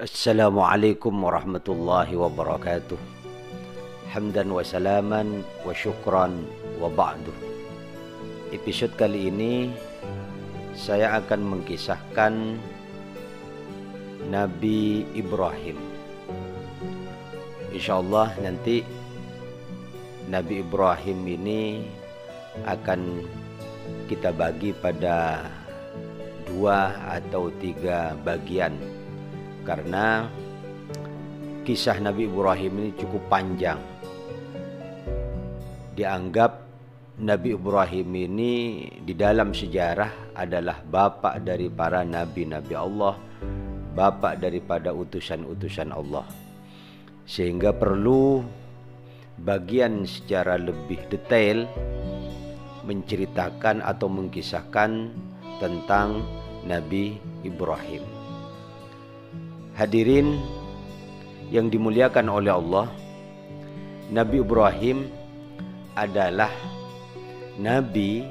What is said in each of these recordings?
Assalamualaikum warahmatullahi wabarakatuh. Hamdan wa salaman wa syukran wa ba'du. Episode kali ini saya akan mengkisahkan Nabi Ibrahim. Insyaallah nanti Nabi Ibrahim ini akan kita bagi pada 2 atau 3 bagian, karena kisah Nabi Ibrahim ini cukup panjang. Dianggap Nabi Ibrahim ini di dalam sejarah adalah bapak dari para nabi-nabi Allah, bapak daripada utusan-utusan Allah, sehingga perlu bagian secara lebih detail menceritakan atau mengkisahkan tentang Nabi Ibrahim. Hadirin yang dimuliakan oleh Allah, Nabi Ibrahim adalah nabi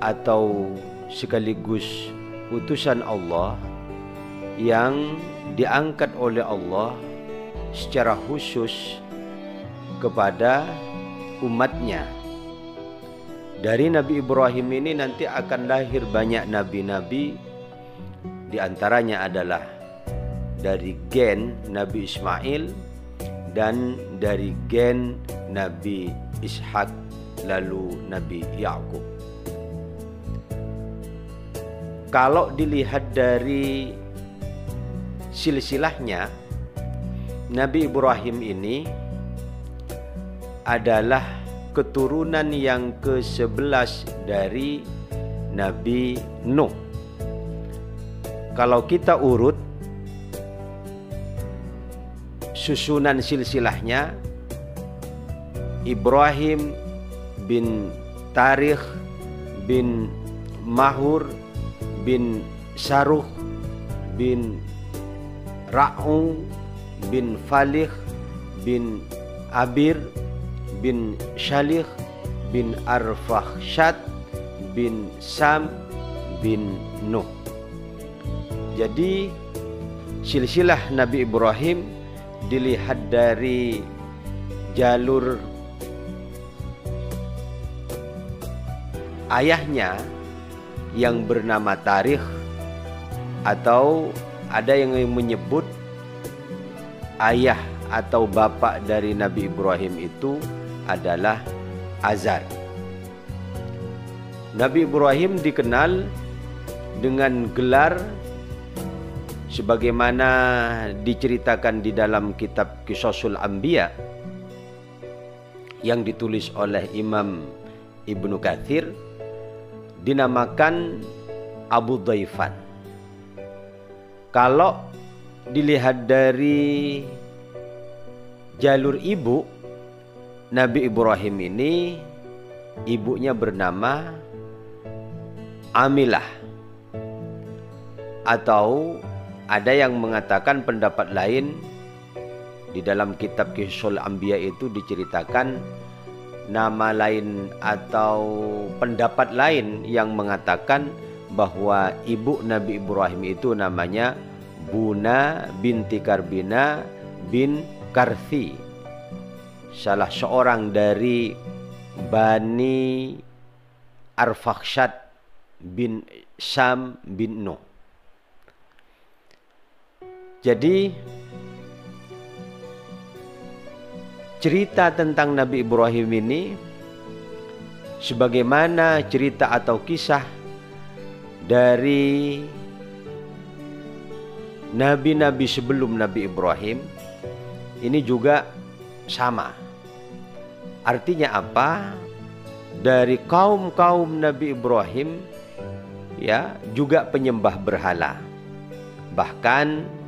atau sekaligus utusan Allah yang diangkat oleh Allah secara khusus kepada umatnya. Dari Nabi Ibrahim ini nanti akan lahir banyak nabi-nabi, di antaranya adalah dari gen Nabi Ismail dan dari gen Nabi Ishak, lalu Nabi Yakub. Kalau dilihat dari silsilahnya, Nabi Ibrahim ini adalah keturunan yang ke-11 dari Nabi Nuh. Kalau kita urut susunan silsilahnya, Ibrahim bin Tarikh bin Mahur bin Saruh bin Ra'u bin Falih bin Abir bin Shalih bin Arfakhshad bin Sam bin Nuh. Jadi silsilah Nabi Ibrahim dilihat dari jalur ayahnya yang bernama Tarikh, atau ada yang menyebut ayah atau bapak dari Nabi Ibrahim itu adalah Azar. Nabi Ibrahim dikenal dengan gelar sebagaimana diceritakan di dalam kitab Qisasul Anbiya yang ditulis oleh Imam Ibnu Katsir, dinamakan Abu Dhaifan. Kalau dilihat dari jalur ibu, Nabi Ibrahim ini ibunya bernama Amilah, atau ada yang mengatakan pendapat lain di dalam kitab Qisasul Anbiya itu diceritakan nama lain atau pendapat lain yang mengatakan bahwa ibu Nabi Ibrahim itu namanya Buna binti Karbina bin Karthi, salah seorang dari Bani Arfakhshad bin Sam bin Nuh. Jadi cerita tentang Nabi Ibrahim ini sebagaimana cerita atau kisah dari nabi-nabi sebelum Nabi Ibrahim ini juga sama. Artinya apa? Dari kaum-kaum Nabi Ibrahim ya juga penyembah berhala. Bahkan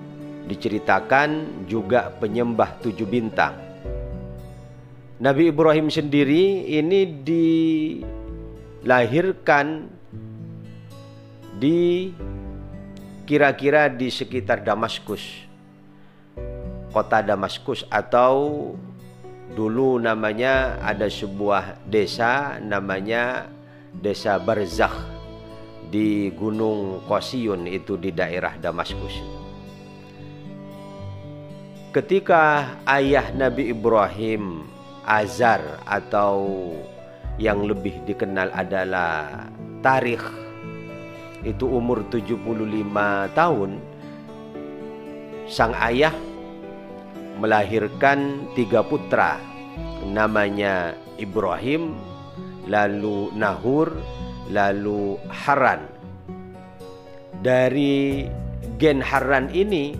diceritakan juga penyembah 7 bintang. Nabi Ibrahim sendiri ini dilahirkan di kira-kira di sekitar Damaskus, kota Damaskus, atau dulu namanya ada sebuah desa namanya Desa Barzakh di Gunung Qasyun, itu di daerah Damaskus. ketika ayah Nabi Ibrahim, Azar, atau yang lebih dikenal adalah Tarikh, itu umur 75 tahun, sang ayah melahirkan 3 putra, namanya Ibrahim, lalu Nahur, lalu Haran. Dari gen Haran ini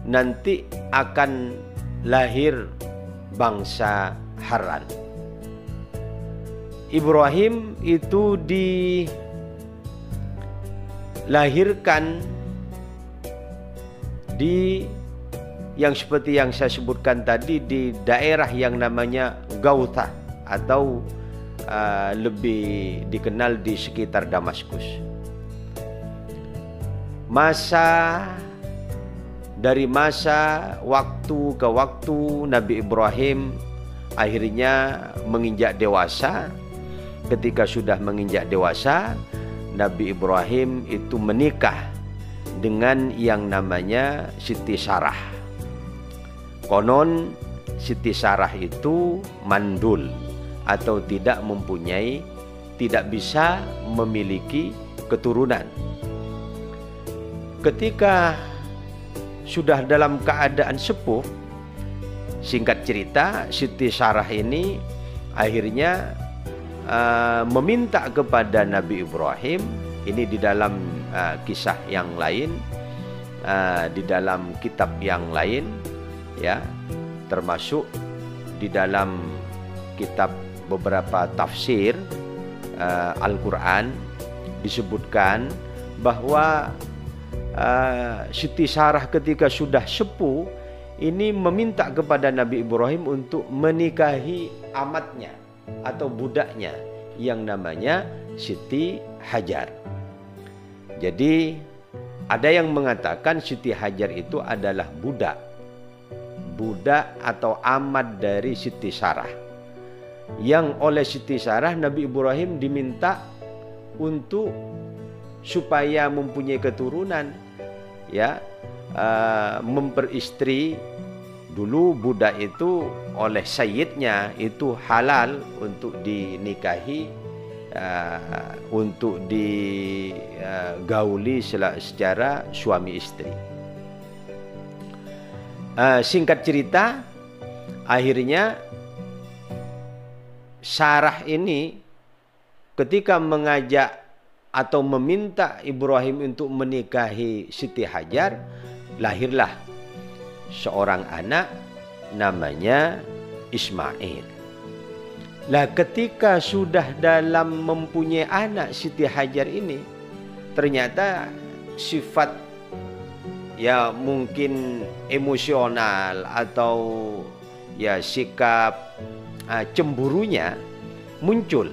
nanti akan lahir bangsa Haran. Ibrahim itu dilahirkan di yang seperti yang saya sebutkan tadi, di daerah yang namanya Gautha, atau lebih dikenal di sekitar Damaskus. Dari masa waktu ke waktu Nabi Ibrahim akhirnya menginjak dewasa. Ketika sudah menginjak dewasa, Nabi Ibrahim itu menikah dengan yang namanya Siti Sarah. Konon Siti Sarah itu mandul, atau tidak bisa memiliki keturunan. Ketika sudah dalam keadaan sepuh, singkat cerita, Siti Sarah ini akhirnya meminta kepada Nabi Ibrahim, ini di dalam kisah yang lain, di dalam kitab yang lain, ya, termasuk di dalam kitab beberapa tafsir Al-Quran, disebutkan bahwa Siti Sarah ketika sudah sepuh ini meminta kepada Nabi Ibrahim untuk menikahi amatnya atau budaknya yang namanya Siti Hajar. Jadi ada yang mengatakan Siti Hajar itu adalah budak atau amat dari Siti Sarah, yang oleh Siti Sarah Nabi Ibrahim diminta untuk supaya mempunyai keturunan, ya, memperistri. Dulu budak itu oleh sayyidnya itu halal untuk dinikahi, untuk digauli secara suami istri. Singkat cerita, akhirnya Sarah ini ketika mengajak atau meminta Ibrahim untuk menikahi Siti Hajar, lahirlah seorang anak namanya Ismail. Lah ketika sudah dalam mempunyai anak Siti Hajar ini, ternyata sifat, ya mungkin emosional atau ya sikap cemburunya muncul.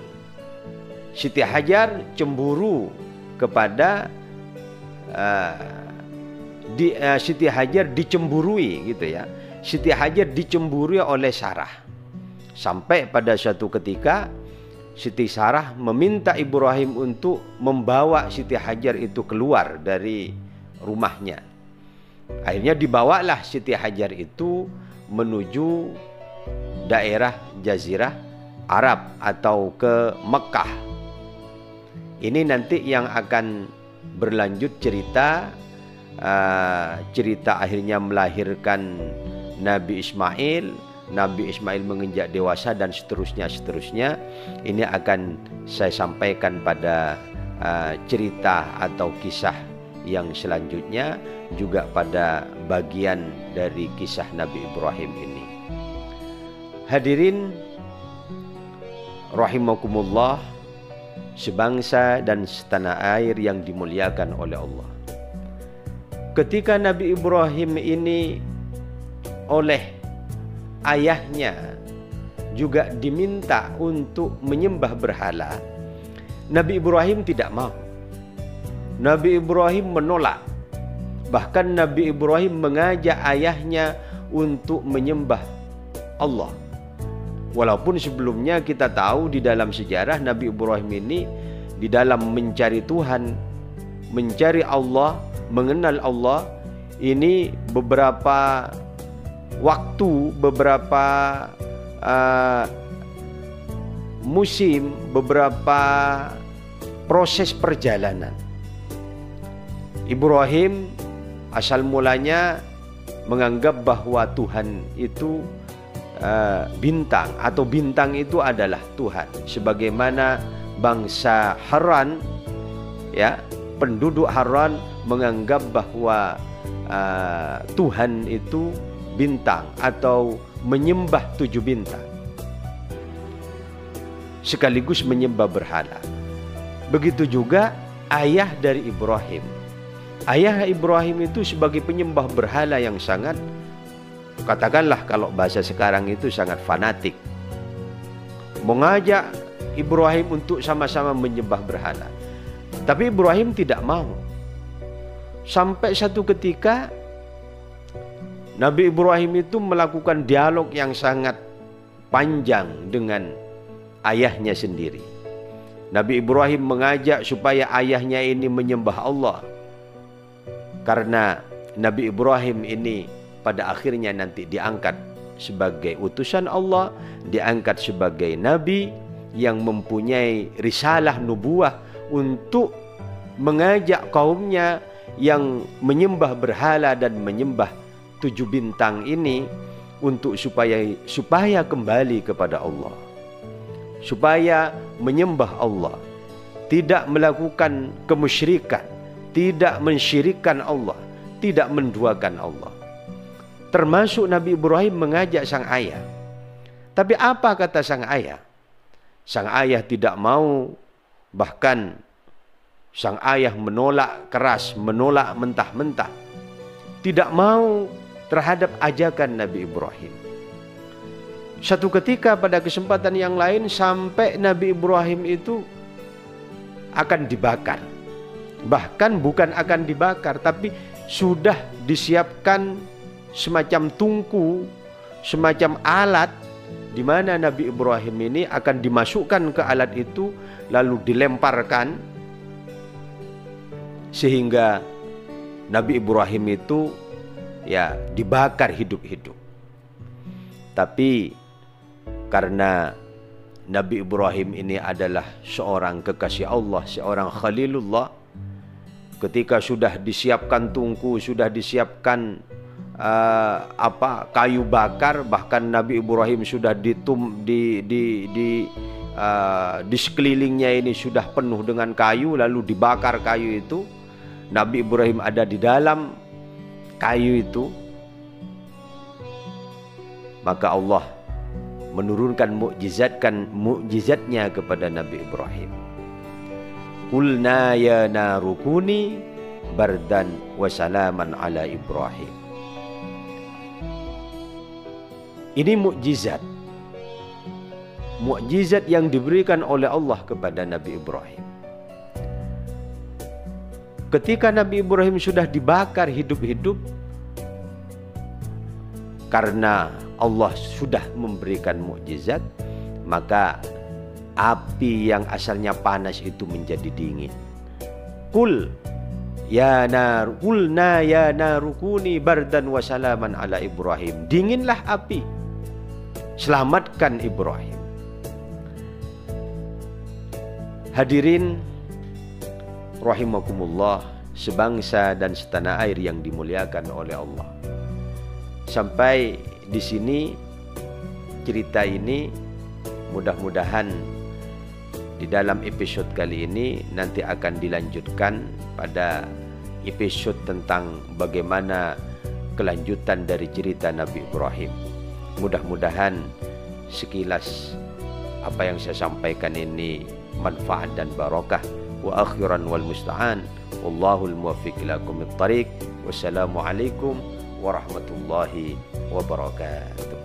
Siti Hajar cemburu kepada Siti Hajar dicemburui, gitu ya. Siti Hajar dicemburui oleh Sarah. Sampai pada suatu ketika Siti Sarah meminta Ibrahim untuk membawa Siti Hajar itu keluar dari rumahnya. Akhirnya dibawalah Siti Hajar itu menuju daerah Jazirah Arab atau ke Mekah. Ini nanti yang akan berlanjut cerita akhirnya melahirkan Nabi Ismail. Nabi Ismail menginjak dewasa dan seterusnya. Ini akan saya sampaikan pada cerita atau kisah yang selanjutnya, juga pada bagian dari kisah Nabi Ibrahim ini. Hadirin rahimakumullah, sebangsa dan setanah air yang dimuliakan oleh Allah. Ketika Nabi Ibrahim ini oleh ayahnya juga diminta untuk menyembah berhala, Nabi Ibrahim tidak mau. Nabi Ibrahim menolak. Bahkan Nabi Ibrahim mengajak ayahnya untuk menyembah Allah. Walaupun sebelumnya kita tahu di dalam sejarah Nabi Ibrahim ini di dalam mencari Tuhan, mencari Allah, mengenal Allah, ini beberapa waktu, beberapa musim, beberapa proses perjalanan. Ibrahim asal mulanya menganggap bahwa Tuhan itu bintang, atau bintang itu adalah Tuhan. Sebagaimana bangsa Haran, ya, penduduk Haran menganggap bahwa Tuhan itu bintang atau menyembah 7 bintang, sekaligus menyembah berhala. Begitu juga ayah dari Ibrahim. Ayah Ibrahim itu sebagai penyembah berhala yang sangat, katakanlah kalau bahasa sekarang itu sangat fanatik, mengajak Ibrahim untuk sama-sama menyembah berhala. Tapi Ibrahim tidak mau. Sampai satu ketika Nabi Ibrahim itu melakukan dialog yang sangat panjang dengan ayahnya sendiri. Nabi Ibrahim mengajak supaya ayahnya ini menyembah Allah, karena Nabi Ibrahim ini pada akhirnya nanti diangkat sebagai utusan Allah, diangkat sebagai nabi yang mempunyai risalah nubuah untuk mengajak kaumnya yang menyembah berhala dan menyembah 7 bintang ini untuk supaya kembali kepada Allah, supaya menyembah Allah, tidak melakukan kemusyrikan, tidak mensyirikkan Allah, tidak menduakan Allah. Termasuk Nabi Ibrahim mengajak sang ayah. Tapi apa kata sang ayah? Sang ayah tidak mau, bahkan sang ayah menolak keras, menolak mentah-mentah, tidak mau terhadap ajakan Nabi Ibrahim. Satu ketika pada kesempatan yang lain sampai Nabi Ibrahim itu akan dibakar. Bahkan bukan akan dibakar, tapi sudah disiapkan semacam tungku, semacam alat di mana Nabi Ibrahim ini akan dimasukkan ke alat itu lalu dilemparkan sehingga Nabi Ibrahim itu ya dibakar hidup-hidup. Tapi karena Nabi Ibrahim ini adalah seorang kekasih Allah, seorang Khalilullah, ketika sudah disiapkan tungku, sudah disiapkan kayu bakar, bahkan Nabi Ibrahim sudah di sekelilingnya ini sudah penuh dengan kayu, lalu dibakar kayu itu. Nabi Ibrahim ada di dalam kayu itu, maka Allah menurunkan mukjizatnya kepada Nabi Ibrahim. Qulna ya narukuni bardan wa salaman ala Ibrahim. Ini mukjizat. Mukjizat yang diberikan oleh Allah kepada Nabi Ibrahim. Ketika Nabi Ibrahim sudah dibakar hidup-hidup, karena Allah sudah memberikan mukjizat, maka api yang asalnya panas itu menjadi dingin. Qulna ya narukuni bardan wa salaman ala Ibrahim. Dinginlah api, selamatkan Ibrahim. Hadirin rahimakumullah, sebangsa dan setanah air yang dimuliakan oleh Allah. Sampai di sini cerita ini, mudah-mudahan di dalam episode kali ini nanti akan dilanjutkan pada episode tentang bagaimana kelanjutan dari cerita Nabi Ibrahim. Mudah-mudahan sekilas apa yang saya sampaikan ini manfaat dan barokah. Wa akhiran wal musta'an, wallahul muwaffiq ila aqwamit thariq. Wassalamualaikum warahmatullahi wabarakatuh.